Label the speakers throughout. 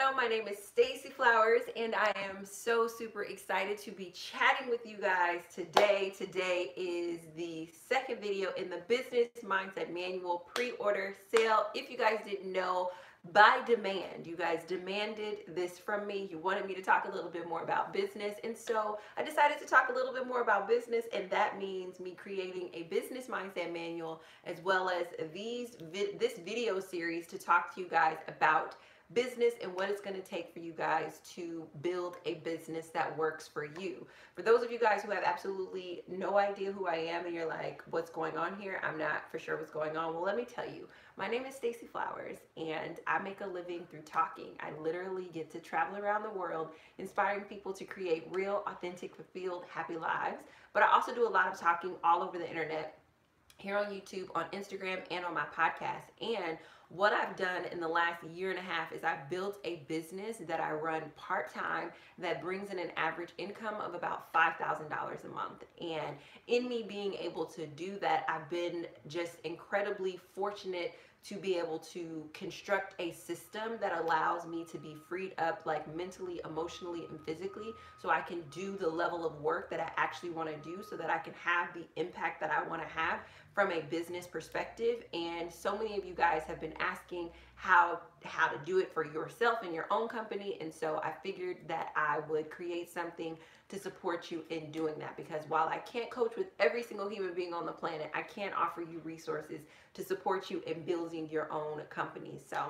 Speaker 1: know, my name is Stacey Flowers and I am so super excited to be chatting with you guys today. Today is the second video in the Business Mindset Manual pre-order sale. If you guys didn't know, by demand, you guys demanded this from me. You wanted me to talk a little bit more about business, and so I decided to talk a little bit more about business, and that means me creating a business mindset manual as well as this video series to talk to you guys about business and what it's going to take for you guys to build a business that works for you. For those of you guys who have absolutely no idea who I am and you're like, what's going on here? I'm not for sure what's going on. Well, let me tell you. My name is Stacey Flowers and I make a living through talking. I literally get to travel around the world inspiring people to create real, authentic, fulfilled, happy lives. But I also do a lot of talking all over the internet, here on YouTube, on Instagram, and on my podcast. And what I've done in the last year and a half is I've built a business that I run part-time that brings in an average income of about $5,000 a month. And in me being able to do that, I've been just incredibly fortunate to be able to construct a system that allows me to be freed up, like mentally, emotionally, and physically, so I can do the level of work that I actually want to do, so that I can have the impact that I want to have from a business perspective. And so many of you guys have been asking how to do it for yourself in your own company, and so I figured that I would create something to support you in doing that, because while I can't coach with every single human being on the planet, I can offer you resources to support you in building your own company. So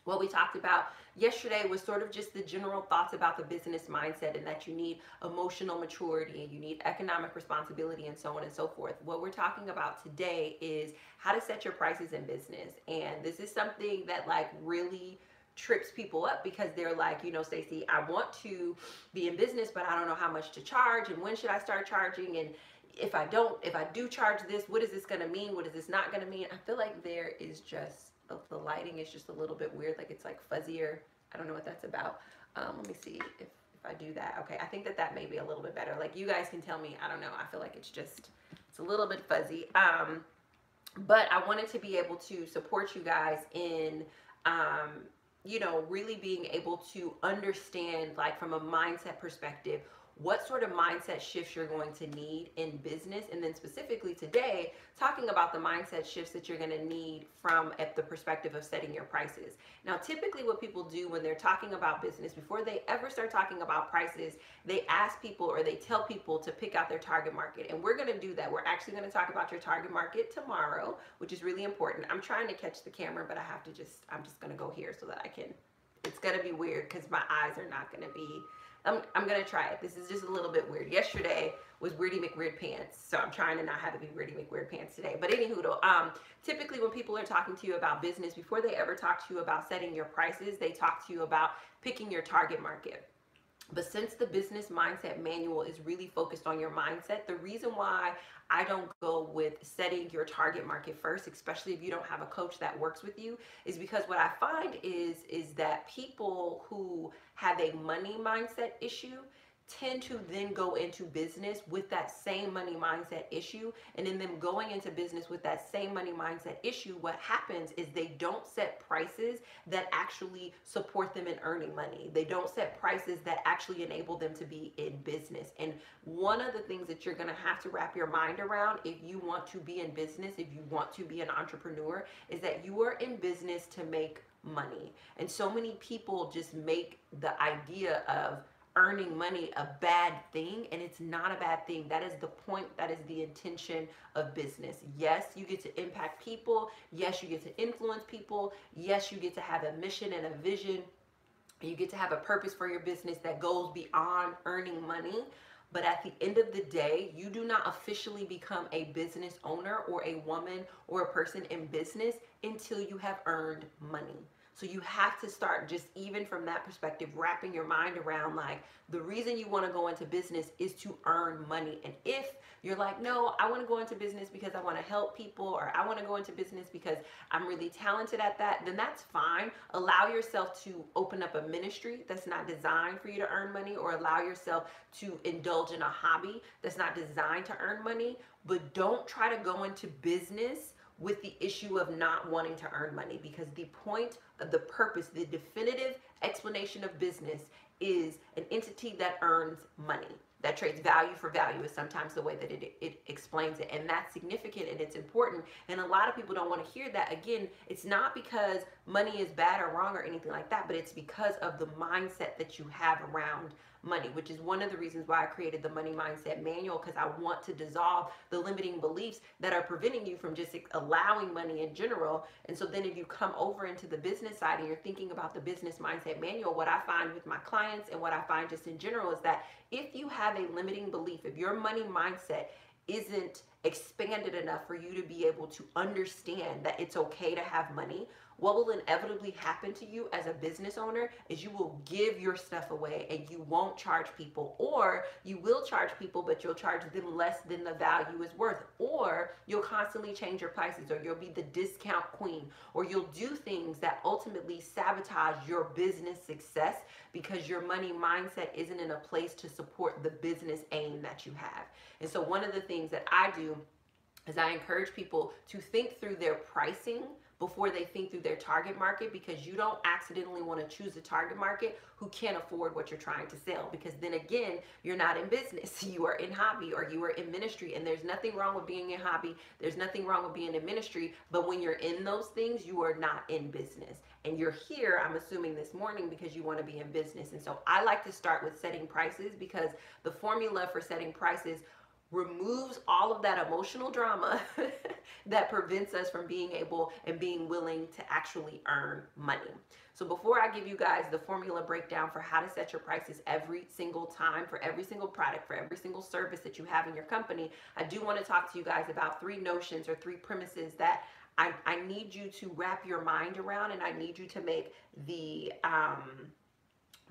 Speaker 1: what we talked about yesterday was sort of just the general thoughts about the business mindset, and that you need emotional maturity and you need economic responsibility and so on and so forth. What we're talking about today is how to set your prices in business. And this is something that really trips people up, because they're like, you know, Stacey, I want to be in business, but I don't know how much to charge, and when should I start charging, and if I do charge this, what is this going to mean? What is this not going to mean? I feel like there is just, the lighting is just a little bit weird, like it's like fuzzier. I don't know what that's about. Let me see if I do that. Okay, I think that may be a little bit better. Like, you guys can tell me. I don't know. I feel like it's a little bit fuzzy. But I wanted to be able to support you guys in you know, really being able to understand, like, from a mindset perspective, what sort of mindset shifts you're going to need in business. And then specifically today, talking about the mindset shifts that you're going to need from at the perspective of setting your prices. Now, typically what people do when they're talking about business, before they ever start talking about prices, they ask people, or they tell people, to pick out their target market. And we're going to do that. We're actually going to talk about your target market tomorrow, which is really important. I'm trying to catch the camera, but I'm just going to go here so that I can. It's going to be weird because my eyes are not going to be. I'm going to try it. This is just a little bit weird. Yesterday was Weirdy McWeird Pants, so I'm trying to not have it be Weirdy McWeird Pants today. But anywho, typically when people are talking to you about business, before they ever talk to you about setting your prices, they talk to you about picking your target market. But since the business mindset manual is really focused on your mindset, the reason why I don't go with setting your target market first, especially if you don't have a coach that works with you, is because what I find is that people who have a money mindset issue tend to then go into business with that same money mindset issue. And in them going into business with that same money mindset issue, what happens is they don't set prices that actually support them in earning money. They don't set prices that actually enable them to be in business. And one of the things that you're going to have to wrap your mind around if you want to be in business, if you want to be an entrepreneur, is that you are in business to make money. And so many people just make the idea of earning money a bad thing, and it's not a bad thing. That is the point. That is the intention of business. Yes, you get to impact people. Yes, you get to influence people. Yes, you get to have a mission and a vision. You get to have a purpose for your business that goes beyond earning money. But at the end of the day, you do not officially become a business owner or a woman or a person in business until you have earned money. So you have to start, just even from that perspective, wrapping your mind around, like, the reason you want to go into business is to earn money. And if you're like, no, I want to go into business because I want to help people, or I want to go into business because I'm really talented at that, then that's fine. Allow yourself to open up a ministry that's not designed for you to earn money, or allow yourself to indulge in a hobby that's not designed to earn money. But don't try to go into business with the issue of not wanting to earn money, because the point of the purpose, the definitive explanation of business is an entity that earns money, that trades value for value, is sometimes the way that it explains it. And that's significant and it's important. And a lot of people don't want to hear that. Again, it's not because money is bad or wrong or anything like that, but it's because of the mindset that you have around money, which is one of the reasons why I created the Money Mindset Manual, because I want to dissolve the limiting beliefs that are preventing you from just allowing money in general. And so then if you come over into the business side and you're thinking about the Business Mindset Manual, what I find with my clients and what I find just in general is that if you have a limiting belief, if your money mindset isn't expanded enough for you to be able to understand that it's okay to have money, what will inevitably happen to you as a business owner is you will give your stuff away and you won't charge people, or you will charge people, but you'll charge them less than the value is worth, or you'll constantly change your prices, or you'll be the discount queen, or you'll do things that ultimately sabotage your business success because your money mindset isn't in a place to support the business aim that you have. And so one of the things that I do is I encourage people to think through their pricing before they think through their target market, because you don't accidentally want to choose a target market who can't afford what you're trying to sell, because then again, you're not in business, you are in hobby or you are in ministry. And there's nothing wrong with being in hobby, there's nothing wrong with being in ministry, but when you're in those things, you are not in business. And you're here, I'm assuming this morning, because you want to be in business. And so I like to start with setting prices, because the formula for setting prices removes all of that emotional drama that prevents us from being able and being willing to actually earn money. So before I give you guys the formula breakdown for how to set your prices every single time for every single product, for every single service that you have in your company, I do want to talk to you guys about 3 notions or 3 premises that I need you to wrap your mind around, and I need you to make the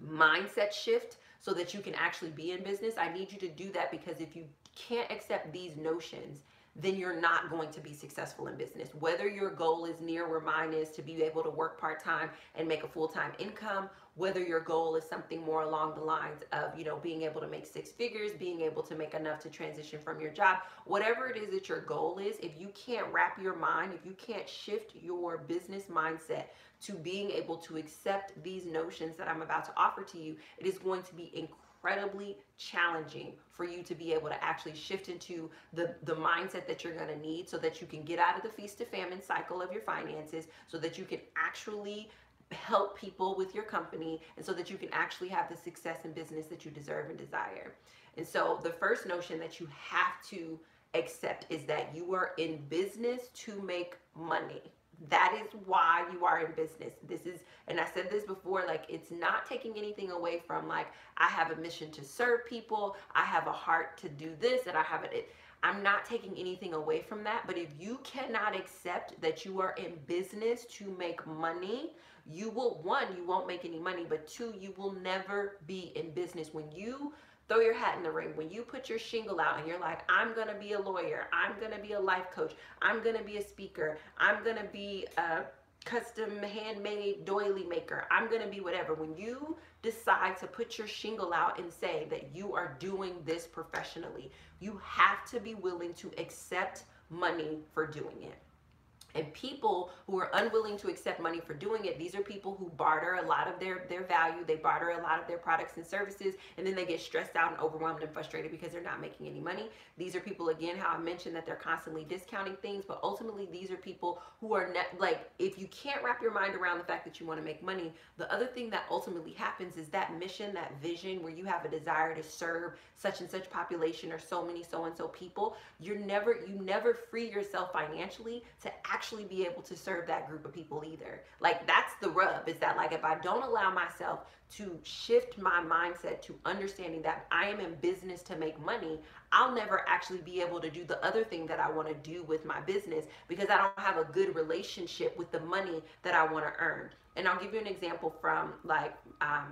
Speaker 1: mindset shift so that you can actually be in business. I need you to do that, because if you can't accept these notions, then you're not going to be successful in business. Whether your goal is near where mine is, to be able to work part-time and make a full-time income, whether your goal is something more along the lines of, you know, being able to make 6 figures, being able to make enough to transition from your job, whatever it is that your goal is, if you can't wrap your mind, if you can't shift your business mindset to being able to accept these notions that I'm about to offer to you, it is going to be incredibly challenging for you to be able to actually shift into the mindset that you're going to need, so that you can get out of the feast to famine cycle of your finances, so that you can actually help people with your company, and so that you can actually have the success in business that you deserve and desire. And so the first notion that you have to accept is that you are in business to make money. That is why you are in business. This is, and I said this before, like, it's not taking anything away from, like, I have a mission to serve people, I have a heart to do this, and I have it. I'm not taking anything away from that. But if you cannot accept that you are in business to make money, you will, 1, you won't make any money, but 2, you will never be in business. When you throw your hat in the ring, when you put your shingle out and you're like, I'm going to be a lawyer, I'm going to be a life coach, I'm going to be a speaker, I'm going to be a custom handmade doily maker, I'm going to be whatever. When you decide to put your shingle out and say that you are doing this professionally, you have to be willing to accept money for doing it. And people who are unwilling to accept money for doing it, these are people who barter a lot of their value, they barter a lot of their products and services, and then they get stressed out and overwhelmed and frustrated because they're not making any money. These are people, again, how I mentioned that they're constantly discounting things, but ultimately these are people who are like, if you can't wrap your mind around the fact that you want to make money, the other thing that ultimately happens is that mission, that vision where you have a desire to serve such and such population or so many so-and-so people, you never free yourself financially to actually be able to serve that group of people either. Like, that's the rub, is that, like, if I don't allow myself to shift my mindset to understanding that I am in business to make money, I'll never actually be able to do the other thing that I want to do with my business, because I don't have a good relationship with the money that I want to earn. And I'll give you an example from, like,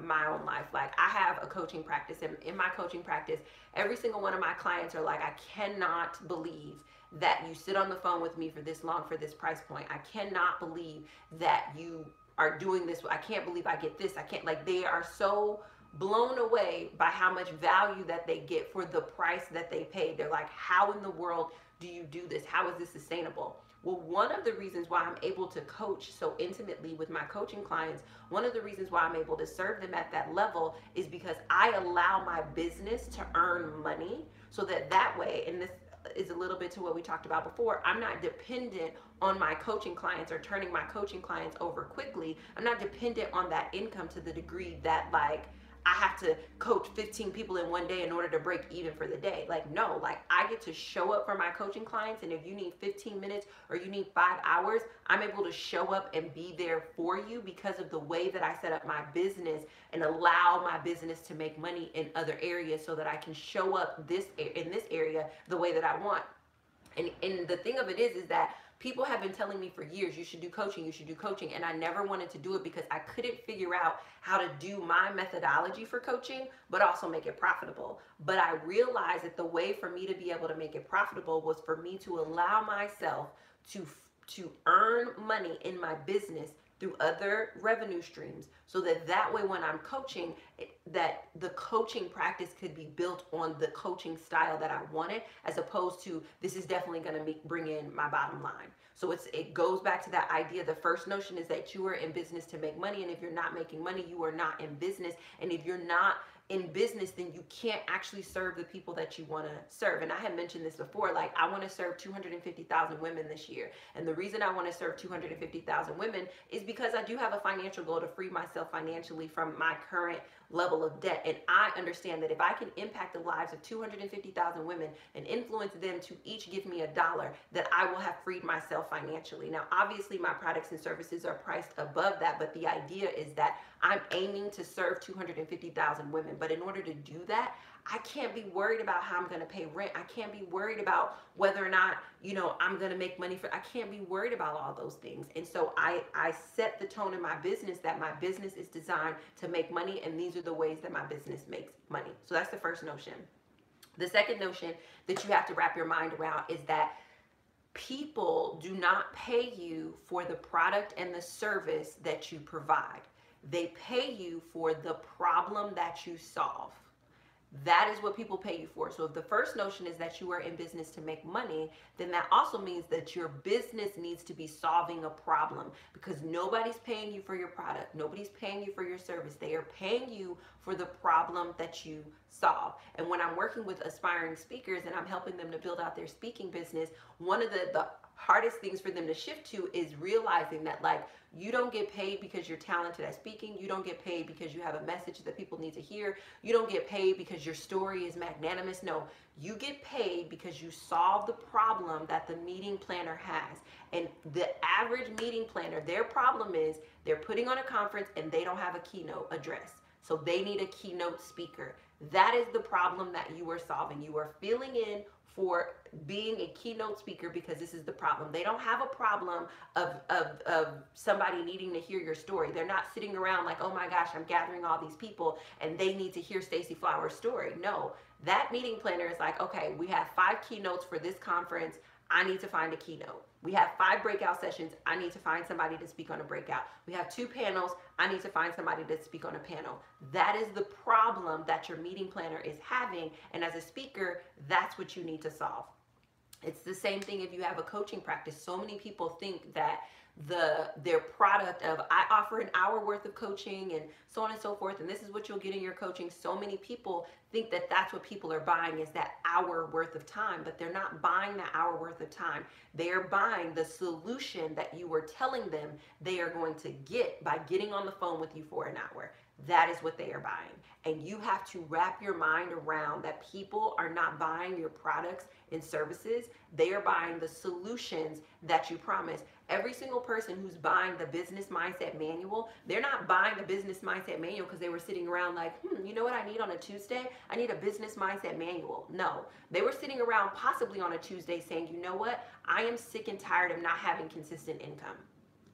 Speaker 1: my own life. Like, I have a coaching practice, and in my coaching practice, every single one of my clients are like, I cannot believe that you sit on the phone with me for this long for this price point. I cannot believe that you are doing this. I can't believe I get this. I can't, like, they are so blown away by how much value that they get for the price that they paid. They're like, how in the world do you do this? How is this sustainable? Well, one of the reasons why I'm able to coach so intimately with my coaching clients, one of the reasons why I'm able to serve them at that level is because I allow my business to earn money, so that way, and this is a little bit to what we talked about before, I'm not dependent on my coaching clients or turning my coaching clients over quickly. I'm not dependent on that income to the degree that, like, I have to coach 15 people in one day in order to break even for the day. Like, no, like, I get to show up for my coaching clients, and if you need 15 minutes or you need 5 hours, I'm able to show up and be there for you because of the way that I set up my business and allow my business to make money in other areas, so that I can show up in this area the way that I want. And the thing of it is that people have been telling me for years, you should do coaching, you should do coaching. And I never wanted to do it because I couldn't figure out how to do my methodology for coaching, but also make it profitable. But I realized that the way for me to be able to make it profitable was for me to allow myself to earn money in my business through other revenue streams, so that way when I'm coaching, that the coaching practice could be built on the coaching style that I wanted, as opposed to, this is definitely going to bring in my bottom line. So it goes back to that idea. The first notion is that you are in business to make money, and if you're not making money, you are not in business. And if you're not in business, then you can't actually serve the people that you want to serve. And I had mentioned this before, like, I want to serve 250,000 women this year. And the reason I want to serve 250,000 women is because I do have a financial goal to free myself financially from my current level of debt. And I understand that if I can impact the lives of 250,000 women and influence them to each give me $1, that I will have freed myself financially. Now, obviously, my products and services are priced above that, but the idea is that I'm aiming to serve 250,000 women. But in order to do that, I can't be worried about how I'm going to pay rent. I can't be worried about whether or not, I'm going to make money I can't be worried about all those things. And so I set the tone in my business that my business is designed to make money, and these are the ways that my business makes money. So that's the first notion. The second notion that you have to wrap your mind around is that people do not pay you for the product and the service that you provide. They pay you for the problem that you solve. That is what people pay you for. So if the first notion is that you are in business to make money, then that also means that your business needs to be solving a problem, because nobody's paying you for your product. Nobody's paying you for your service. They are paying you for the problem that you solve. And when I'm working with aspiring speakers and I'm helping them to build out their speaking business, one of the hardest things for them to shift to is realizing that, like, you don't get paid because you're talented at speaking. You don't get paid because you have a message that people need to hear. You don't get paid because your story is magnanimous. No, you get paid because you solve the problem that the meeting planner has. And the average meeting planner, their problem is they're putting on a conference and they don't have a keynote address. So they need a keynote speaker. That is the problem that you are solving. You are filling in for being a keynote speaker because this is the problem. They don't have a problem of somebody needing to hear your story. They're not sitting around like, oh my gosh, I'm gathering all these people and they need to hear Stacey Flowers' story. No, that meeting planner is like, okay, we have 5 keynotes for this conference. I need to find a keynote. We have 5 breakout sessions. I need to find somebody to speak on a breakout. We have 2 panels. I need to find somebody to speak on a panel. That is the problem that your meeting planner is having. And as a speaker, that's what you need to solve. It's the same thing if you have a coaching practice. So many people think that their product of, I offer an hour worth of coaching and so on and so forth, and this is what you'll get in your coaching. So many people think that that's what people are buying, is that hour worth of time, but they're not buying that hour worth of time. They are buying the solution that you were telling them they are going to get by getting on the phone with you for an hour. That is what they are buying. And you have to wrap your mind around that people are not buying your products and services. They are buying the solutions that you promise. Every single person who's buying the business mindset manual, they're not buying the business mindset manual because they were sitting around like, you know what I need on a Tuesday? I need a business mindset manual. No, they were sitting around possibly on a Tuesday saying, you know what? I am sick and tired of not having consistent income.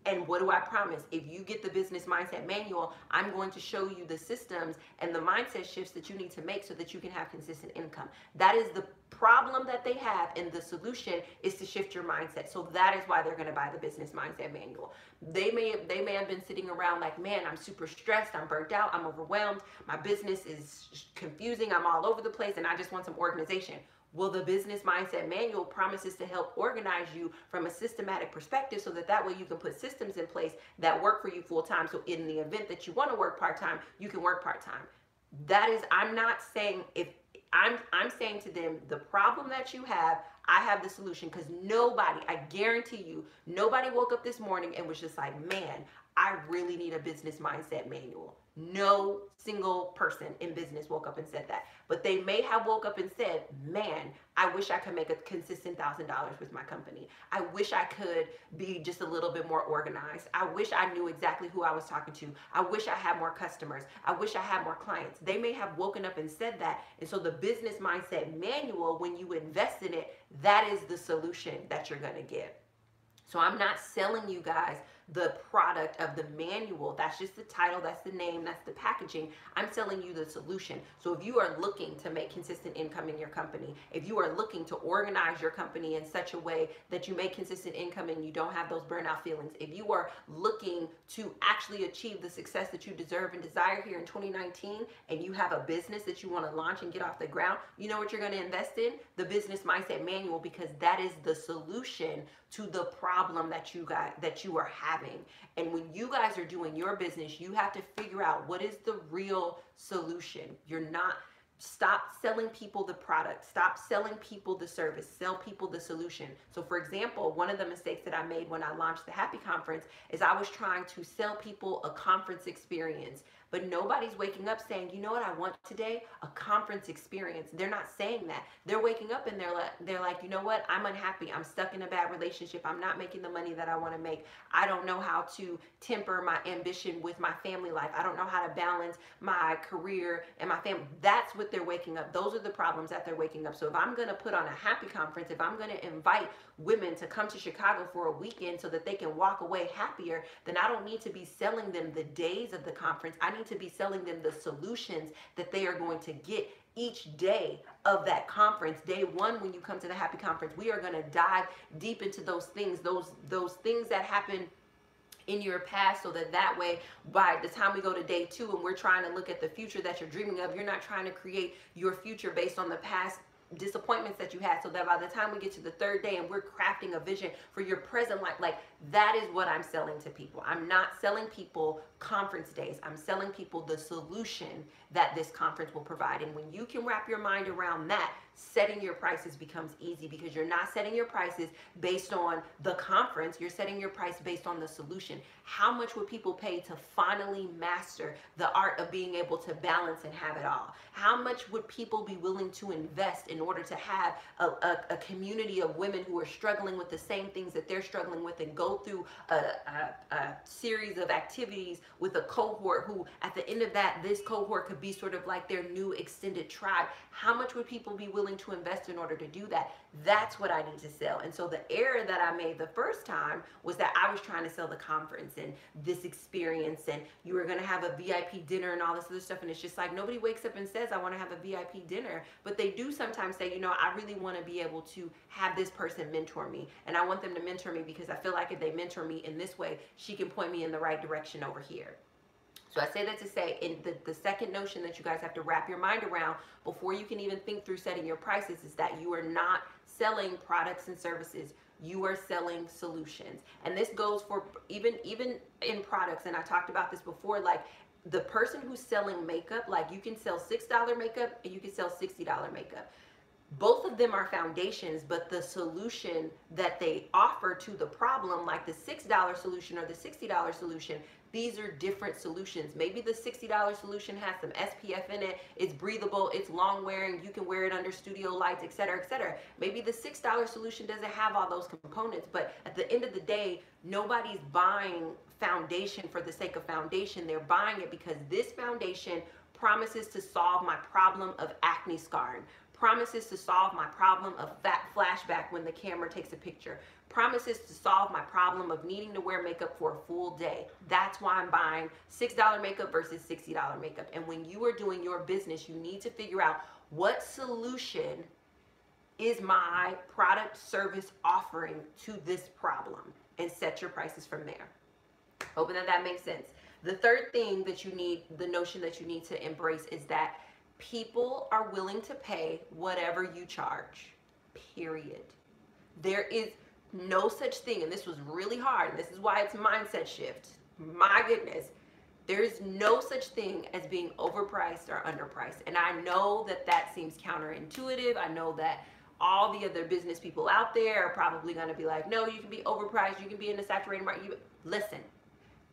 Speaker 1: And what do I promise? If you get the business mindset manual, I'm going to show you the systems and the mindset shifts that you need to make so that you can have consistent income. That is the problem that they have, and the solution is to shift your mindset. So that is why they're going to buy the business mindset manual. They may have been sitting around like, man, I'm super stressed, I'm burnt out, I'm overwhelmed, my business is confusing, I'm all over the place, and I just want some organization. Well, the business mindset manual promises to help organize you from a systematic perspective so that that way you can put systems in place that work for you full time. So in the event that you want to work part time, you can work part time. That is, I'm not saying if I'm saying to them, the problem that you have, I have the solution, because nobody, I guarantee you, nobody woke up this morning and was just like, man, I really need a business mindset manual. No single person in business woke up and said that. But they may have woke up and said, man, I wish I could make a consistent $1,000 with my company. I wish I could be just a little bit more organized. I wish I knew exactly who I was talking to. I wish I had more customers. I wish I had more clients. They may have woken up and said that. And so the business mindset manual, when you invest in it, that is the solution that you're going to get. So I'm not selling you guys the product of the manual. That's just the title, that's the name, that's the packaging. I'm selling you the solution. So if you are looking to make consistent income in your company, if you are looking to organize your company in such a way that you make consistent income and you don't have those burnout feelings, if you are looking to actually achieve the success that you deserve and desire here in 2019, and you have a business that you want to launch and get off the ground, you know what you're going to invest in? The business mindset manual, because that is the solution to the problem that you are having. And when you guys are doing your business, you have to figure out what is the real solution. Stop selling people the product. Stop selling people the service. Sell people the solution. So for example, one of the mistakes that I made when I launched the Happy Conference is I was trying to sell people a conference experience. But nobody's waking up saying, you know what I want today? A conference experience. They're not saying that. They're waking up and they're like, you know what? I'm unhappy. I'm stuck in a bad relationship. I'm not making the money that I want to make. I don't know how to temper my ambition with my family life. I don't know how to balance my career and my family. That's what they're waking up. Those are the problems that they're waking up. So if I'm going to put on a Happy Conference, if I'm going to invite women to come to Chicago for a weekend so that they can walk away happier, then I don't need to be selling them the days of the conference. I need to be selling them the solutions that they are going to get each day of that conference. Day one, when you come to the Happy Conference, we are going to dive deep into those things, those things that happen in your past, so that way by the time we go to day two and we're trying to look at the future that you're dreaming of, you're not trying to create your future based on the past disappointments that you had, so that by the time we get to the third day and we're crafting a vision for your present life, like that is what I'm selling to people. I'm not selling people conference days. I'm selling people the solution that this conference will provide. And when you can wrap your mind around that, setting your prices becomes easy, because you're not setting your prices based on the conference. You're setting your price based on the solution. How much would people pay to finally master the art of being able to balance and have it all? How much would people be willing to invest in order to have a community of women who are struggling with the same things that they're struggling with, and go through a series of activities with a cohort who, at the end of that, this cohort could be sort of like their new extended tribe? How much would people be willing to invest in order to do that? That's what I need to sell. And so the error that I made the first time was that I was trying to sell the conference and this experience, and you were going to have a VIP dinner and all this other stuff. And it's just like, nobody wakes up and says, I want to have a VIP dinner. But they do sometimes say, you know, I really want to be able to have this person mentor me. And I want them to mentor me because I feel like if they mentor me in this way, she can point me in the right direction over here. So I say that to say, in the second notion that you guys have to wrap your mind around before you can even think through setting your prices is that you are not selling products and services. You are selling solutions. And this goes for even in products. And I talked about this before, like the person who's selling makeup, like you can sell $6 makeup and you can sell $60 makeup. Both of them are foundations, but the solution that they offer to the problem, like the $6 solution or the $60 solution, these are different solutions. Maybe the $60 solution has some SPF in it, it's breathable, it's long wearing, you can wear it under studio lights, etc., etc. Maybe the $6 solution doesn't have all those components, but at the end of the day, nobody's buying foundation for the sake of foundation. They're buying it because this foundation promises to solve my problem of acne scarring, promises to solve my problem of fat flashback when the camera takes a picture, promises to solve my problem of needing to wear makeup for a full day. That's why I'm buying $6 makeup versus $60 makeup. And when you are doing your business, you need to figure out what solution is my product service offering to this problem, and set your prices from there. Hoping that that makes sense. The third thing that you need, the notion that you need to embrace, is that People are willing to pay whatever you charge, period. There is no such thing, and this was really hard, and this is why it's mindset shift. My goodness, there is no such thing as being overpriced or underpriced. And I know that that seems counterintuitive. I know that all the other business people out there are probably going to be like, no, you can be overpriced, you can be in a saturated market. Listen,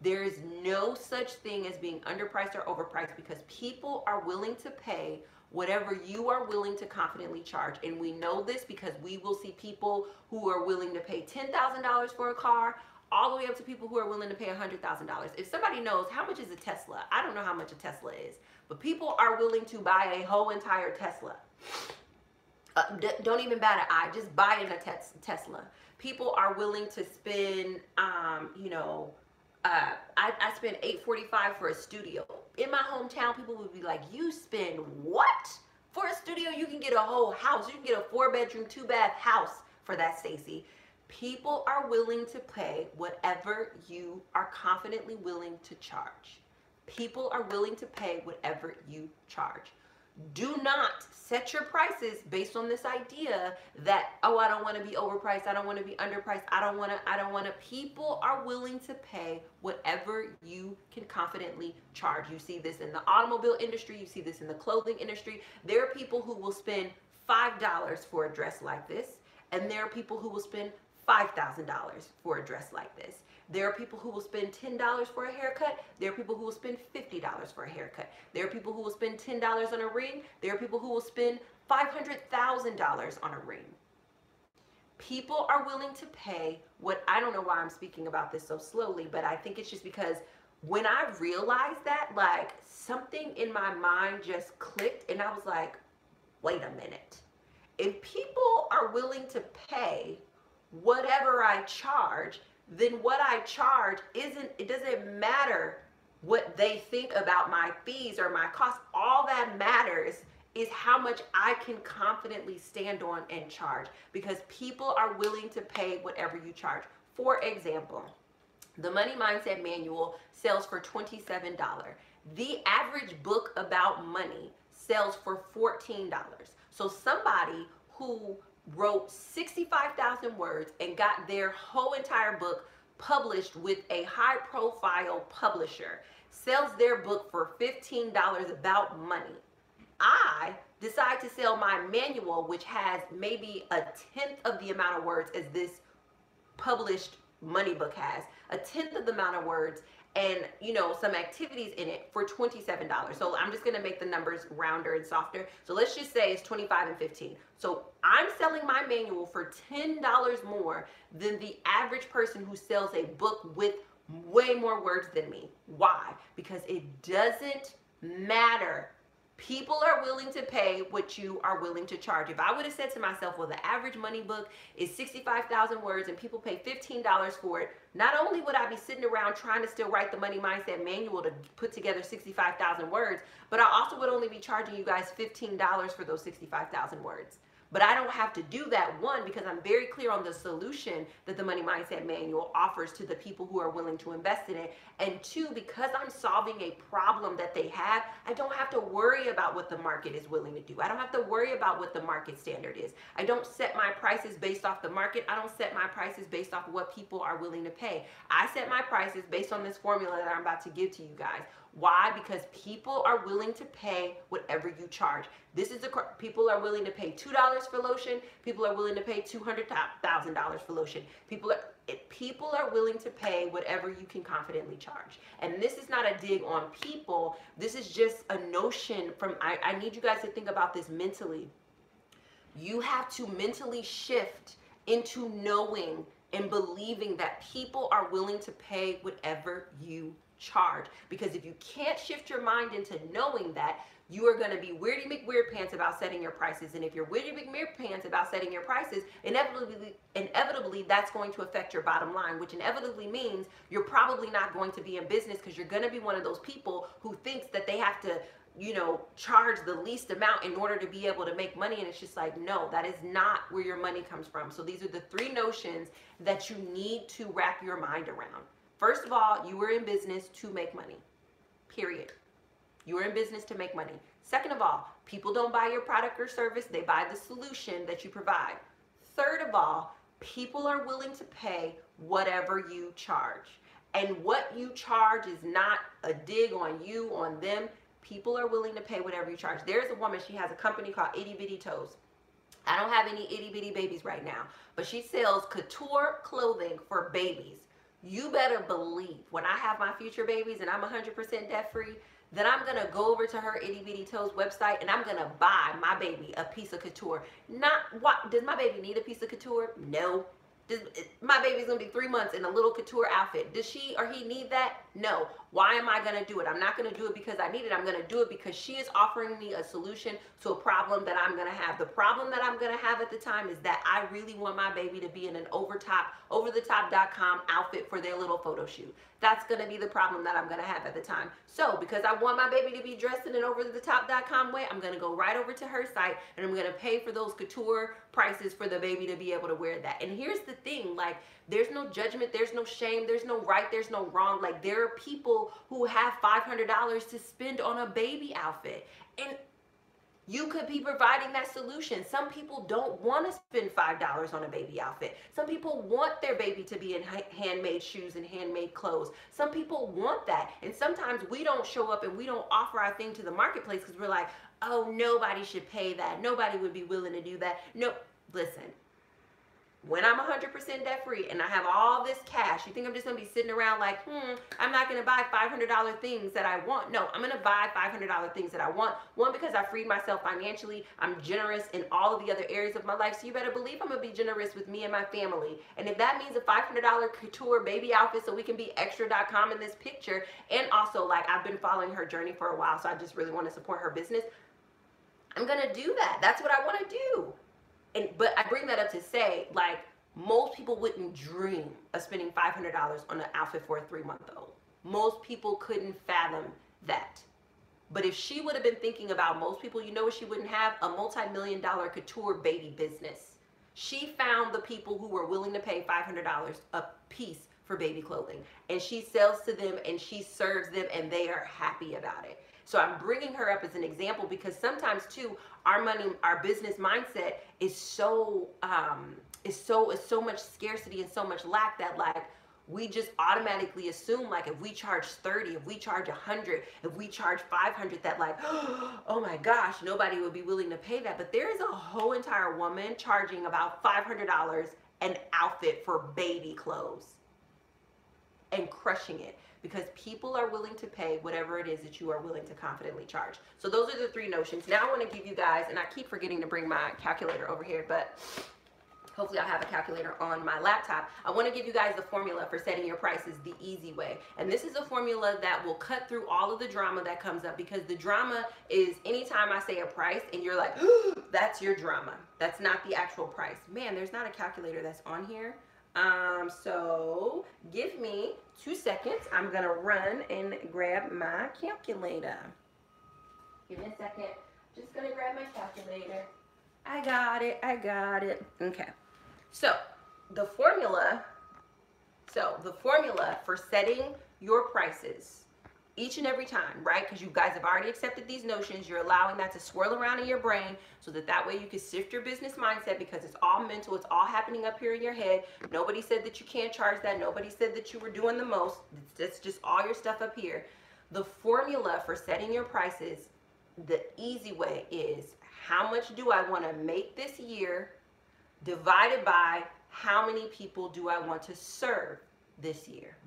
Speaker 1: there is no such thing as being underpriced or overpriced, because people are willing to pay whatever you are willing to confidently charge. And we know this because we will see people who are willing to pay $10,000 for a car, all the way up to people who are willing to pay $100,000. If somebody knows how much is a Tesla, I don't know how much a Tesla is, but people are willing to buy a whole entire Tesla. Don't even bat an eye, just buying a Tesla. People are willing to spend, I spent $845 for a studio. In my hometown, people would be like, you spend what? For a studio, you can get a whole house. You can get a 4-bedroom, 2-bath house for that, Stacey. People are willing to pay whatever you are confidently willing to charge. People are willing to pay whatever you charge. Do not set your prices based on this idea that, oh, I don't want to be overpriced, I don't want to be underpriced, I don't want to. People are willing to pay whatever you can confidently charge. You see this in the automobile industry, you see this in the clothing industry. There are people who will spend $5 for a dress like this, and there are people who will spend $5,000 for a dress like this. There are people who will spend $10 for a haircut. There are people who will spend $50 for a haircut. There are people who will spend $10 on a ring. There are people who will spend $500,000 on a ring. People are willing to pay what, I don't know why I'm speaking about this so slowly, but I think it's just because when I realized that, like, something in my mind just clicked, and I was like, wait a minute. If people are willing to pay whatever I charge, then what I charge it doesn't matter what they think about my fees or my costs. All that matters is how much I can confidently stand on and charge, because people are willing to pay whatever you charge. For example, the Money Mindset Manual sells for $27. The average book about money sells for $14. So somebody who wrote 65,000 words and got their whole entire book published with a high-profile publisher sells their book for $15 about money. I decide to sell my manual, which has maybe a 1/10 of the amount of words as this published money book has, a 1/10 of the amount of words, and some activities in it, for $27. So I'm just going to make the numbers rounder and softer. So let's just say it's 25 and 15. So I'm selling my manual for $10 more than the average person who sells a book with way more words than me. Why? Because it doesn't matter. People are willing to pay what you are willing to charge. If I would have said to myself, well, the average money book is 65,000 words and people pay $15 for it, not only would I be sitting around trying to still write the Money Mindset Manual to put together 65,000 words, but I also would only be charging you guys $15 for those 65,000 words. But I don't have to do that, one, because I'm very clear on the solution that the Money Mindset Manual offers to the people who are willing to invest in it. And two, because I'm solving a problem that they have, I don't have to worry about what the market is willing to do. I don't have to worry about what the market standard is. I don't set my prices based off the market. I don't set my prices based off of what people are willing to pay. I set my prices based on this formula that I'm about to give to you guys. Why? Because people are willing to pay whatever you charge. People are willing to pay $2 for lotion. People are willing to pay $200,000 for lotion. People are willing to pay whatever you can confidently charge. And this is not a dig on people. This is just a notion from, I need you guys to think about this mentally. You have to mentally shift into knowing and believing that people are willing to pay whatever you charge. Because if you can't shift your mind into knowing that, you are going to be weirdy McWeird-pants about setting your prices. And if you're weirdy McWeird-pants about setting your prices, inevitably that's going to affect your bottom line, which inevitably means you're probably not going to be in business, because you're going to be one of those people who thinks that they have to charge the least amount in order to be able to make money. And it's just like, no, that is not where your money comes from. So these are the 3 notions that you need to wrap your mind around. First of all, you were in business to make money, period. You're in business to make money. Second of all, people don't buy your product or service, they buy the solution that you provide. Third of all, people are willing to pay whatever you charge. And what you charge is not a dig on you, on them. People are willing to pay whatever you charge. There's a woman, she has a company called Itty Bitty Toes. I don't have any itty bitty babies right now, but she sells couture clothing for babies. You better believe when I have my future babies and I'm 100% debt free, then I'm going to go over to her Itty Bitty Toes website and I'm going to buy my baby a piece of couture. Not what, does my baby need a piece of couture? No. My baby's going to be 3 months in a little couture outfit. Does she or he need that? No. Why am I going to do it? I'm not going to do it because I need it. I'm going to do it because she is offering me a solution to a problem that I'm going to have. The problem that I'm going to have at the time is that I really want my baby to be in an overthetop.com outfit for their little photo shoot. That's going to be the problem that I'm going to have at the time. So because I want my baby to be dressed in an overthetop.com way, I'm going to go right over to her site and I'm going to pay for those couture prices for the baby to be able to wear that. And here's the thing, like, there's no judgment, there's no shame, there's no right, there's no wrong. Like, there are people who have $500 to spend on a baby outfit. And you could be providing that solution. Some people don't want to spend $5 on a baby outfit. Some people want their baby to be in handmade shoes and handmade clothes. Some people want that. And sometimes we don't show up and we don't offer our thing to the marketplace because we're like, oh, nobody should pay that. Nobody would be willing to do that. No, listen. When I'm 100% debt free and I have all this cash, you think I'm just going to be sitting around like, I'm not going to buy $500 things that I want. No, I'm going to buy $500 things that I want. One, because I freed myself financially. I'm generous in all of the other areas of my life. So you better believe I'm going to be generous with me and my family. And if that means a $500 couture baby outfit so we can be extra.com in this picture, and also, like, I've been following her journey for a while, so I just really want to support her business, I'm going to do that. That's what I want to do. But I bring that up to say, like, most people wouldn't dream of spending $500 on an outfit for a 3-month-old. Most people couldn't fathom that. But if she would have been thinking about most people, you know what she wouldn't have? A multi-million-dollar couture baby business. She found the people who were willing to pay $500 a piece for baby clothing. And she sells to them and she serves them and they are happy about it. So I'm bringing her up as an example because sometimes too, our money, our business mindset is so much scarcity and so much lack that, like, we just automatically assume, like, if we charge 30, if we charge 100, if we charge 500, that, like, oh my gosh, nobody would be willing to pay that. But there is a whole entire woman charging about $500 an outfit for baby clothes and crushing it. Because people are willing to pay whatever it is that you are willing to confidently charge. So those are the 3 notions. Now I want to give you guys, and I keep forgetting to bring my calculator over here, but hopefully I'll have a calculator on my laptop. I want to give you guys the formula for setting your prices the easy way. And this is a formula that will cut through all of the drama that comes up, because the drama is anytime I say a price and you're like, that's your drama. That's not the actual price. Man, there's not a calculator that's on here. So give me 2 seconds. I'm gonna run and grab my calculator. Give me a second. Just gonna grab my calculator. I got it. Okay. So the formula for setting your prices each and every time, right? Because you guys have already accepted these notions. You're allowing that to swirl around in your brain so that way you can sift your business mindset, because it's all mental. It's all happening up here in your head. Nobody said that you can't charge that. Nobody said that you were doing the most. It's just all your stuff up here. The formula for setting your prices, the easy way, is how much do I want to make this year divided by how many people do I want to serve this year.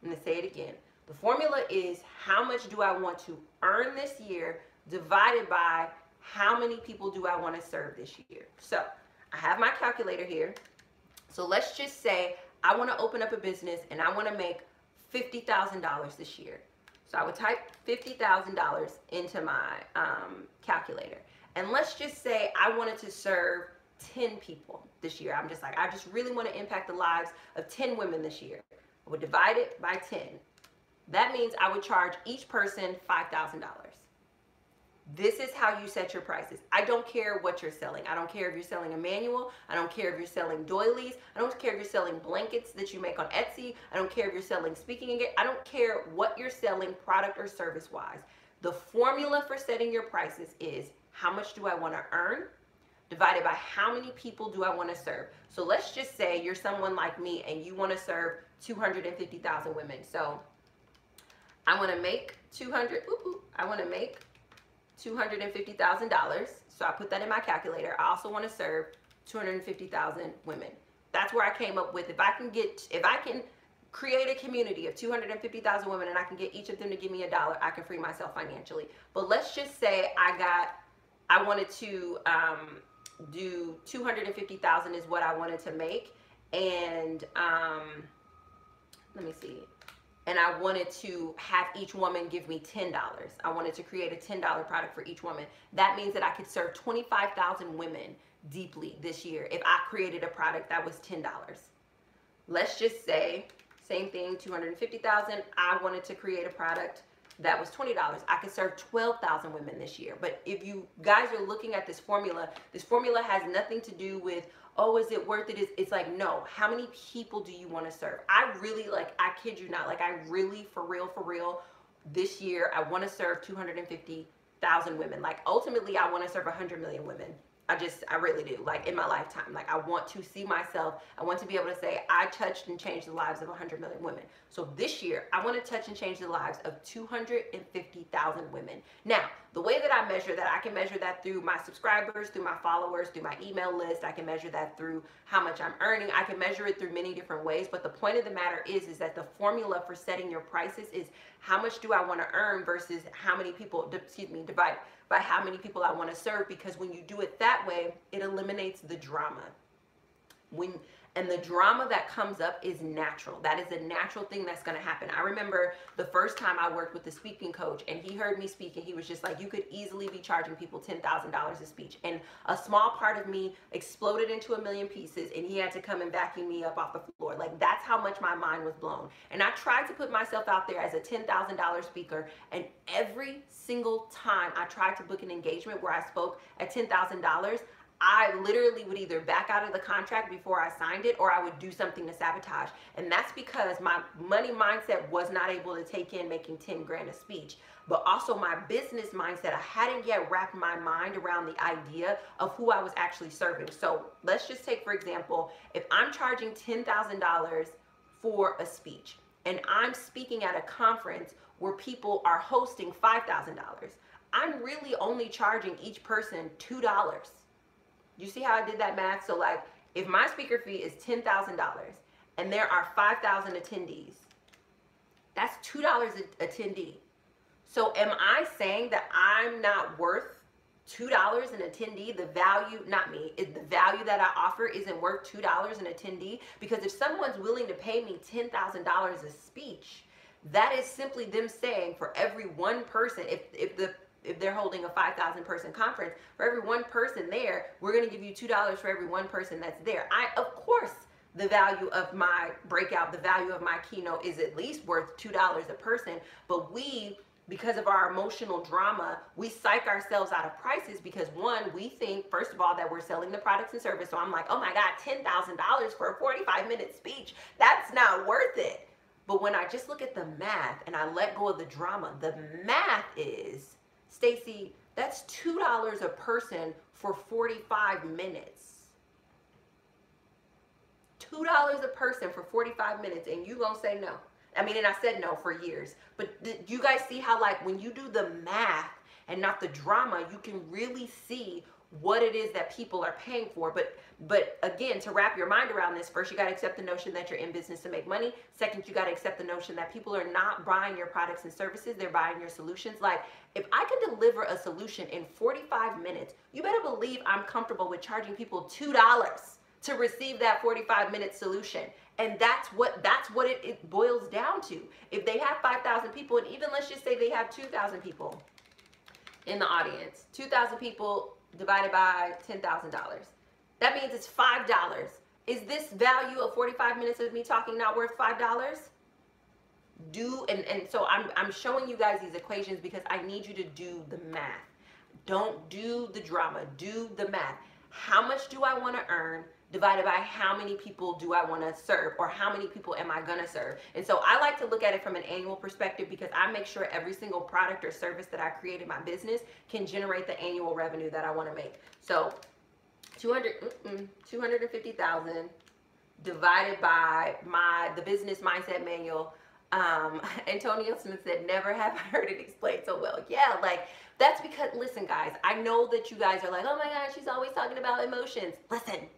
Speaker 1: I'm going to say it again. The formula is how much do I want to earn this year divided by how many people do I want to serve this year. So I have my calculator here. So let's just say I want to open up a business and I want to make $50,000 this year. So I would type $50,000 into my calculator. And let's just say I wanted to serve 10 people this year. I'm just like, I just really want to impact the lives of 10 women this year. I would divide it by 10. That means I would charge each person $5,000. This is how you set your prices. I don't care what you're selling. I don't care if you're selling a manual. I don't care if you're selling doilies. I don't care if you're selling blankets that you make on Etsy. I don't care if you're selling speaking engagement. I don't care what you're selling, product or service wise. The formula for setting your prices is how much do I want to earn divided by how many people do I want to serve. So let's just say you're someone like me and you want to serve 250,000 women. So I want to make $250,000. So I put that in my calculator. I also want to serve 250,000 women. That's where I came up with, if I can create a community of 250,000 women and I can get each of them to give me $1, I can free myself financially. But let's just say I wanted to do 250,000 is what I wanted to make, and let me see. And I wanted to have each woman give me $10. I wanted to create a $10 product for each woman. That means that I could serve 25,000 women deeply this year if I created a product that was $10. Let's just say, same thing, 250,000. I wanted to create a product that was $20. I could serve 12,000 women this year. But if you guys are looking at this formula has nothing to do with, oh, is it worth it? It's like, no, how many people do you want to serve? I really, I kid you not, I really, for real, this year, I want to serve 250,000 women. Ultimately, I want to serve 100 million women. I really do, in my lifetime. I want to see myself, I want to be able to say, I touched and changed the lives of 100 million women. So this year, I want to touch and change the lives of 250,000 women. Now, the way that I measure that, I can measure that through my subscribers, through my followers, through my email list. I can measure that through how much I'm earning. I can measure it through many different ways. But the point of the matter is that the formula for setting your prices is how much do I want to earn versus how many people, divided by how many people I want to serve, because when you do it that way, it eliminates the drama. And the drama that comes up is natural. That is a natural thing that's going to happen. I remember the first time I worked with the speaking coach, and he heard me speak, and he was just like, you could easily be charging people $10,000 a speech. And a small part of me exploded into a million pieces, and he had to come and vacuum me up off the floor. That's how much my mind was blown. And I tried to put myself out there as a $10,000 speaker, and every single time I tried to book an engagement where I spoke at $10,000, I literally would either back out of the contract before I signed it, or I would do something to sabotage. And that's because my money mindset was not able to take in making 10 grand a speech. But also my business mindset, I hadn't yet wrapped my mind around the idea of who I was actually serving. So let's just take, for example, if I'm charging $10,000 for a speech, and I'm speaking at a conference where people are hosting $5,000, I'm really only charging each person $2. You see how I did that math? So if my speaker fee is $10,000 and there are 5,000 attendees, that's $2 a attendee. So am I saying that I'm not worth $2 an attendee? The value, not me, the value that I offer isn't worth $2 an attendee? Because if someone's willing to pay me $10,000 a speech, that is simply them saying for every one person, if they're holding a 5,000 person conference, for every one person there, we're going to give you $2 for every one person that's there. Of course, the value of my breakout, the value of my keynote is at least worth $2 a person. But because of our emotional drama, we psych ourselves out of prices because, one, we think, first of all, that we're selling the products and service. So I'm like, oh my God, $10,000 for a 45-minute speech. That's not worth it. But when I just look at the math and I let go of the drama, the math is, Stacey, that's $2 a person for 45 minutes. $2 a person for 45 minutes, and you gonna say no. And I said no for years. But you guys see how, when you do the math and not the drama, you can really see what it is that people are paying for. But again, to wrap your mind around this, first you got to accept the notion that you're in business to make money. Second, you got to accept the notion that people are not buying your products and services, they're buying your solutions. If I can deliver a solution in 45 minutes, you better believe I'm comfortable with charging people $2 to receive that 45-minute solution. And that's what it boils down to. If they have 5,000 people, and even let's just say they have 2,000 people in the audience, 2,000 people divided by $10,000. That means it's $5. Is this value of 45 minutes of me talking not worth $5? And so I'm showing you guys these equations because I need you to do the math. Don't do the drama, do the math. How much do I want to earn divided by how many people do I want to serve, or how many people am I going to serve. And so I like to look at it from an annual perspective, because I make sure every single product or service that I create in my business can generate the annual revenue that I want to make. So 250,000 divided by the business mindset manual. Antonio Smith said, never have I heard it explained so well. Yeah, like, that's because, listen guys, I know that you guys are like, oh my God, she's always talking about emotions. Listen,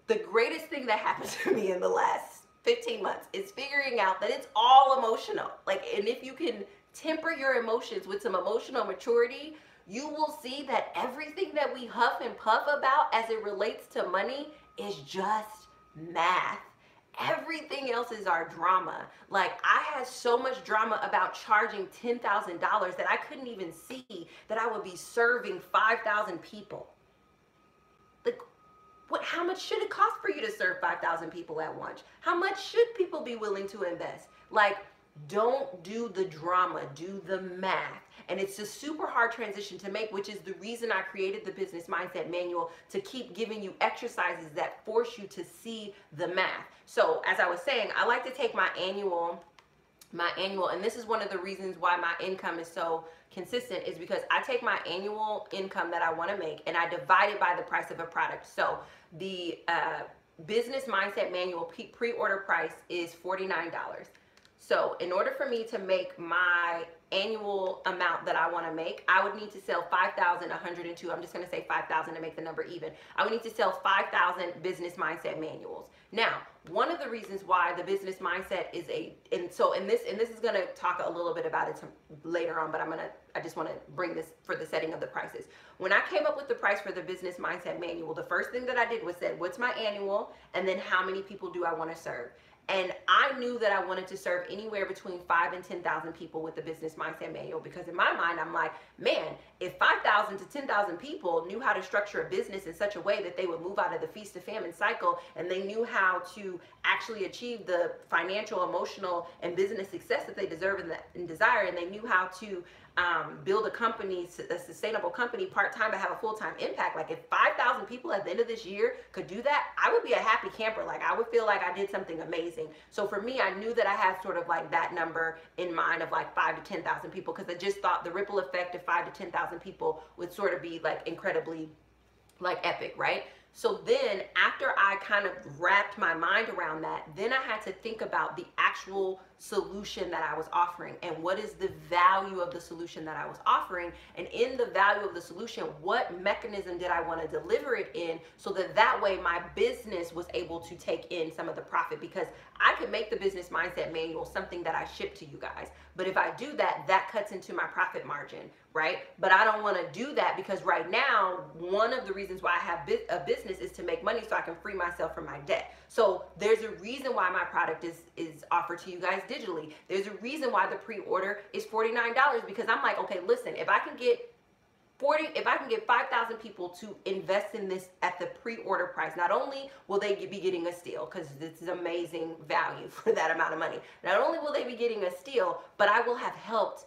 Speaker 1: the greatest thing that happened to me in the last 15 months is figuring out that it's all emotional. Like, and if you can temper your emotions with some emotional maturity, you will see that everything that we huff and puff about as it relates to money is just math. Everything else is our drama. Like, I had so much drama about charging $10,000 that I couldn't even see that I would be serving 5,000 people. Like, how much should it cost for you to serve 5,000 people at once? How much should people be willing to invest? Like, don't do the drama, do the math. And it's a super hard transition to make, which is the reason I created the Business Mindset Manual, to keep giving you exercises that force you to see the math. So as I was saying, I like to take my annual, and this is one of the reasons why my income is so consistent, is because I take my annual income that I want to make and I divide it by the price of a product. So the Business Mindset Manual pre-order price is $49. So in order for me to make my annual amount that I want to make, I would need to sell 5,102. I'm just going to say 5,000 to make the number even. I would need to sell 5,000 Business Mindset Manuals. Now, one of the reasons why the Business Mindset is and this is going to talk a little bit about it later on, but I just want to bring this for the setting of the prices. When I came up with the price for the Business Mindset Manual, the first thing that I did was said, what's my annual, and then how many people do I want to serve? And I knew that I wanted to serve anywhere between 5,000 and 10,000 people with the Business Mindset Manual, because in my mind, I'm like, man, if 5,000 to 10,000 people knew how to structure a business in such a way that they would move out of the feast to famine cycle, and they knew how to actually achieve the financial, emotional, and business success that they deserve and desire, and they knew how to build a company, a sustainable company part-time, but have a full-time impact. Like, if 5,000 people at the end of this year could do that, I would be a happy camper. Like, I would feel like I did something amazing. So for me, I knew that I had sort of like that number in mind of like 5,000 to 10,000 people, because I just thought the ripple effect of 5,000 to 10,000 people would sort of be like incredibly like epic, right? So then after I kind of wrapped my mind around that, then I had to think about the actual solution that I was offering, and what is the value of the solution that I was offering, and in the value of the solution, what mechanism did I want to deliver it in, so that way my business was able to take in some of the profit, because I could make the Business Mindset Manual something that I ship to you guys, but if I do that, that cuts into my profit margin, right? But I don't want to do that, because right now, one of the reasons why I have a business is to make money so I can free myself from my debt. So there's a reason why my product is offered to you guys digitally. There's a reason why the pre-order is $49, because I'm like, okay, listen, if I can get 5,000 people to invest in this at the pre-order price, not only will they be getting a steal, because this is amazing value for that amount of money, not only will they be getting a steal, but I will have helped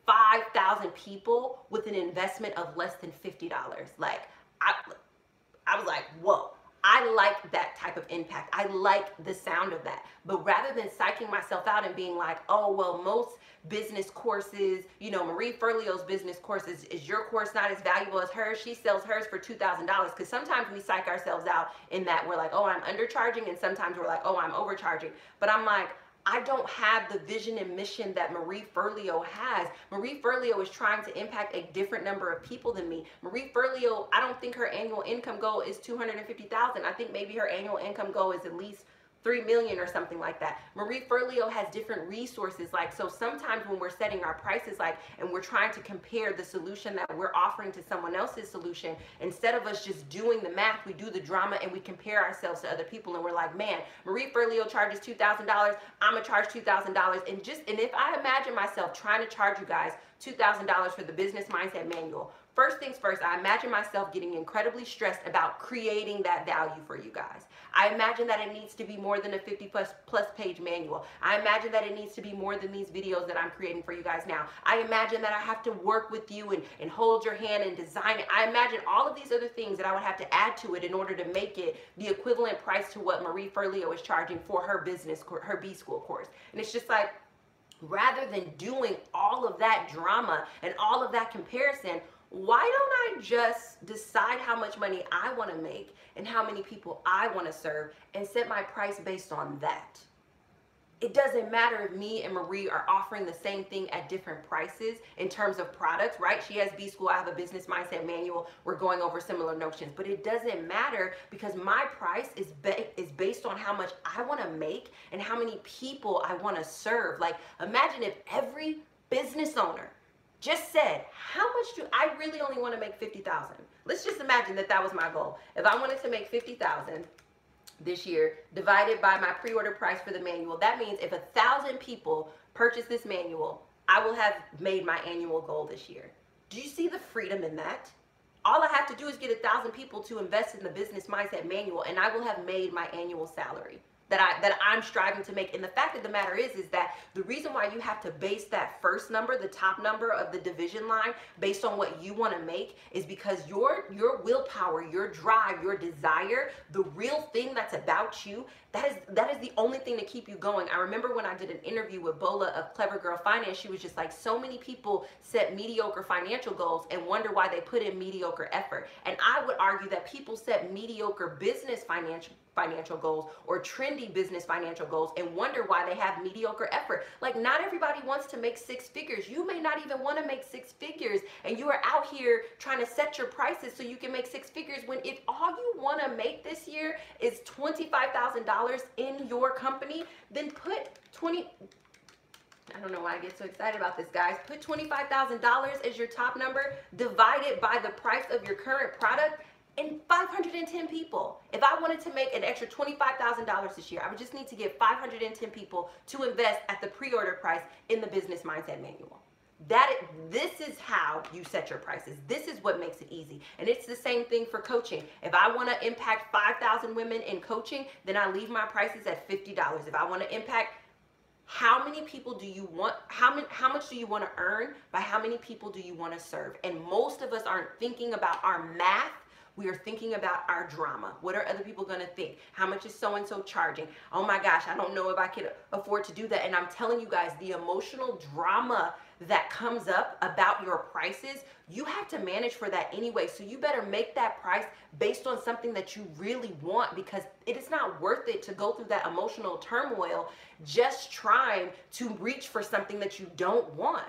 Speaker 1: 5,000 people with an investment of less than $50. Like, I was like, whoa. I like that type of impact. I like the sound of that. But rather than psyching myself out and being like, oh, well, most business courses, you know, Marie Forleo's business course, is your course not as valuable as hers? She sells hers for $2,000. Because sometimes we psych ourselves out in that we're like, oh, I'm undercharging. And sometimes we're like, oh, I'm overcharging. But I'm like, I don't have the vision and mission that Marie Forleo has. Marie Forleo is trying to impact a different number of people than me. Marie Forleo, I don't think her annual income goal is $250,000. I think maybe her annual income goal is at least $3 million or something like that. Marie Forleo has different resources. Like, so sometimes when we're setting our prices, like, and we're trying to compare the solution that we're offering to someone else's solution, instead of us just doing the math, we do the drama and we compare ourselves to other people, and we're like, man, Marie Forleo charges $2,000, I'm gonna charge $2,000, and if I imagine myself trying to charge you guys $2,000 for the Business Mindset Manual. First things first, I imagine myself getting incredibly stressed about creating that value for you guys. I imagine that it needs to be more than a 50 plus page manual. I imagine that it needs to be more than these videos that I'm creating for you guys now. I imagine that I have to work with you and hold your hand and design it. I imagine all of these other things that I would have to add to it in order to make it the equivalent price to what Marie Forleo is charging for her business, her B School course. And it's just like, rather than doing all of that drama and all of that comparison, why don't I just decide how much money I want to make and how many people I want to serve and set my price based on that? It doesn't matter if me and Marie are offering the same thing at different prices in terms of products, right? She has B School, I have a Business Mindset Manual. We're going over similar notions, but it doesn't matter because my price is based on how much I want to make and how many people I want to serve. Like, imagine if every business owner just said, how much do I really only want to make 50,000? Let's just imagine that that was my goal. If I wanted to make 50,000 this year, divided by my pre-order price for the manual, that means if 1,000 people purchase this manual, I will have made my annual goal this year. Do you see the freedom in that? All I have to do is get 1,000 people to invest in the Business Mindset Manual, and I will have made my annual salary that I'm striving to make. And the fact of the matter is that the reason why you have to base that first number, the top number of the division line, based on what you want to make, is because your willpower, your drive, your desire, the real thing that's about you, that is the only thing to keep you going. I remember when I did an interview with Bola of Clever Girl Finance, she was just like, so many people set mediocre financial goals and wonder why they put in mediocre effort. And I would argue that people set mediocre business financial goals or trendy business financial goals and wonder why they have mediocre effort. Like, not everybody wants to make six figures. You may not even want to make six figures, and you are out here trying to set your prices so you can make six figures, when if all you want to make this year is $25,000 in your company, then put I don't know why I get so excited about this, guys. Put $25,000 as your top number, divided by the price of your current product, and 510 people. If I wanted to make an extra $25,000 this year, I would just need to get 510 people to invest at the pre-order price in the Business Mindset Manual. This is how you set your prices. This is what makes it easy. And it's the same thing for coaching. If I want to impact 5,000 women in coaching, then I leave my prices at $50. If I want to impact, how many people do you want, how much do you want to earn by how many people do you want to serve? And most of us aren't thinking about our math. We are thinking about our drama. What are other people going to think? How much is so-and-so charging? Oh my gosh, I don't know if I can afford to do that. And I'm telling you guys, the emotional drama that comes up about your prices, you have to manage for that anyway. So you better make that price based on something that you really want, because it is not worth it to go through that emotional turmoil just trying to reach for something that you don't want.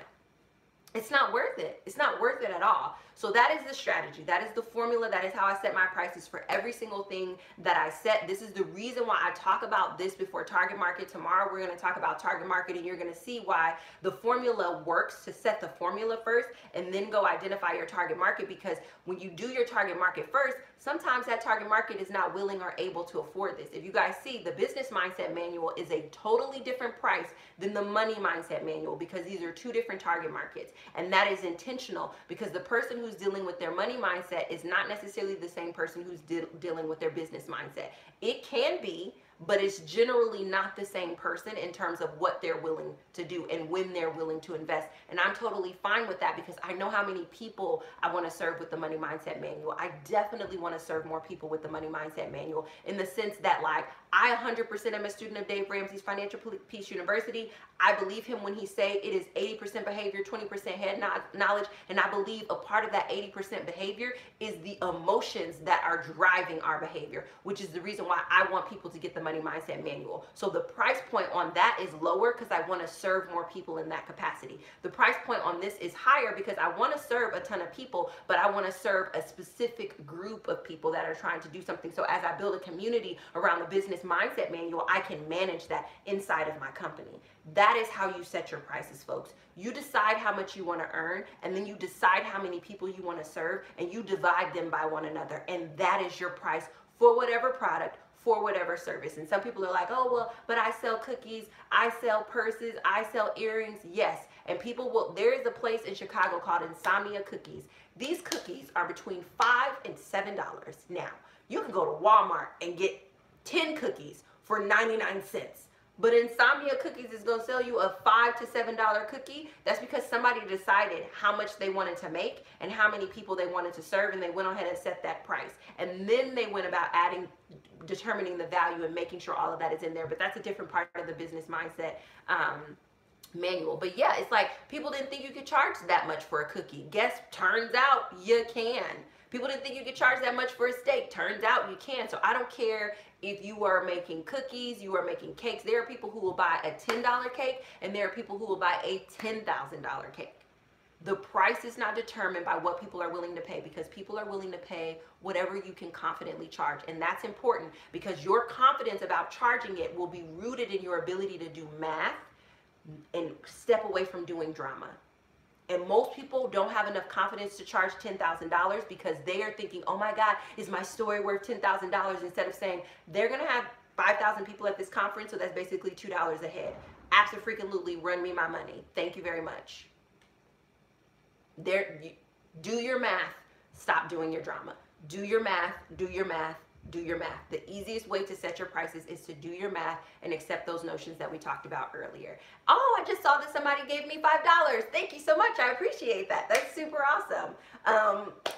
Speaker 1: It's not worth it. It's not worth it at all. So that is the strategy. That is the formula. That is how I set my prices for every single thing that I set. This is the reason why I talk about this before target market. Tomorrow we're going to talk about target market, and you're going to see why the formula works, to set the formula first and then go identify your target market. Because when you do your target market first, sometimes that target market is not willing or able to afford this. If you guys see, the Business Mindset Manual is a totally different price than the Money Mindset Manual, because these are two different target markets. And that is intentional, because the person who's dealing with their money mindset is not necessarily the same person who's dealing with their business mindset. It can be, but it's generally not the same person in terms of what they're willing to do and when they're willing to invest. And I'm totally fine with that, because I know how many people I want to serve with the Money Mindset Manual. I definitely want to serve more people with the Money Mindset Manual, in the sense that, like, I 100% am a student of Dave Ramsey's Financial Peace University. I believe him when he say it is 80% behavior, 20% head knowledge. And I believe a part of that 80% behavior is the emotions that are driving our behavior, which is the reason why I want people to get the Money Mindset Manual. So the price point on that is lower because I want to serve more people in that capacity. The price point on this is higher because I want to serve a ton of people, but I want to serve a specific group of people that are trying to do something. So as I build a community around the Business Mindset Manual, I can manage that inside of my company. That is how you set your prices, folks. You decide how much you want to earn, and then you decide how many people you want to serve, and you divide them by one another. And that is your price for whatever product, for whatever service. And some people are like, oh, well, but I sell cookies, I sell purses, I sell earrings. Yes, And people will, there is a place in Chicago called Insomnia Cookies. These cookies are between $5 and $7. Now, you can go to Walmart and get 10 cookies for 99 cents. But Insomnia Cookies is going to sell you a $5 to $7 cookie. That's because somebody decided how much they wanted to make and how many people they wanted to serve, and they went ahead and set that price. And then they went about determining the value and making sure all of that is in there. But that's a different part of the business mindset manual. But yeah, it's like people didn't think you could charge that much for a cookie. Turns out you can. People didn't think you could charge that much for a steak. Turns out you can. So I don't care if you are making cookies, you are making cakes. There are people who will buy a $10 cake, and there are people who will buy a $10,000 cake. The price is not determined by what people are willing to pay, because people are willing to pay whatever you can confidently charge. And that's important, because your confidence about charging it will be rooted in your ability to do math and step away from doing drama. And most people don't have enough confidence to charge $10,000 because they are thinking, oh my God, is my story worth $10,000? Instead of saying, they're going to have 5,000 people at this conference, so that's basically $2 a head. Absolutely, run me my money. Thank you very much. Do your math. Stop doing your drama. Do your math, do your math, do your math. The easiest way to set your prices is to do your math and accept those notions that we talked about earlier. Oh, I just saw that somebody gave me $5. Thank you so much. I appreciate that. That's super awesome.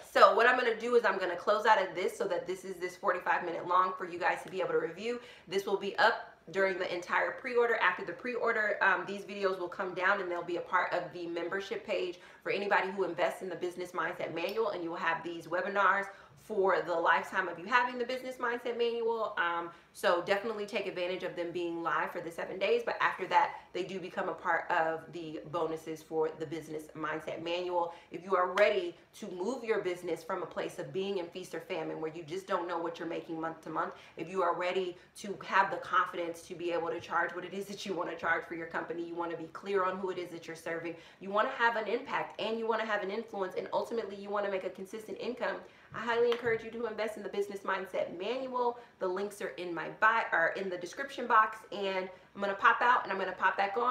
Speaker 1: So what I'm going to do is I'm going to close out of this so that this 45-minute long for you guys to be able to review. This will be up during the entire pre-order. After the pre-order, these videos will come down and they'll be a part of the membership page for anybody who invests in the Business Mindset Manual, and you will have these webinars for the lifetime of you having the Business Mindset Manual. So definitely take advantage of them being live for the 7 days, but after that, they do become a part of the bonuses for the Business Mindset Manual. If you are ready to move your business from a place of being in feast or famine, where you just don't know what you're making month to month, if you are ready to have the confidence to be able to charge what it is that you want to charge for your company, you want to be clear on who it is that you're serving, you want to have an impact, and you want to have an influence, and ultimately you want to make a consistent income, I highly encourage you to invest in the Business Mindset Manual. The links are in my bio or in the description box, and I'm going to pop out and I'm going to pop back on.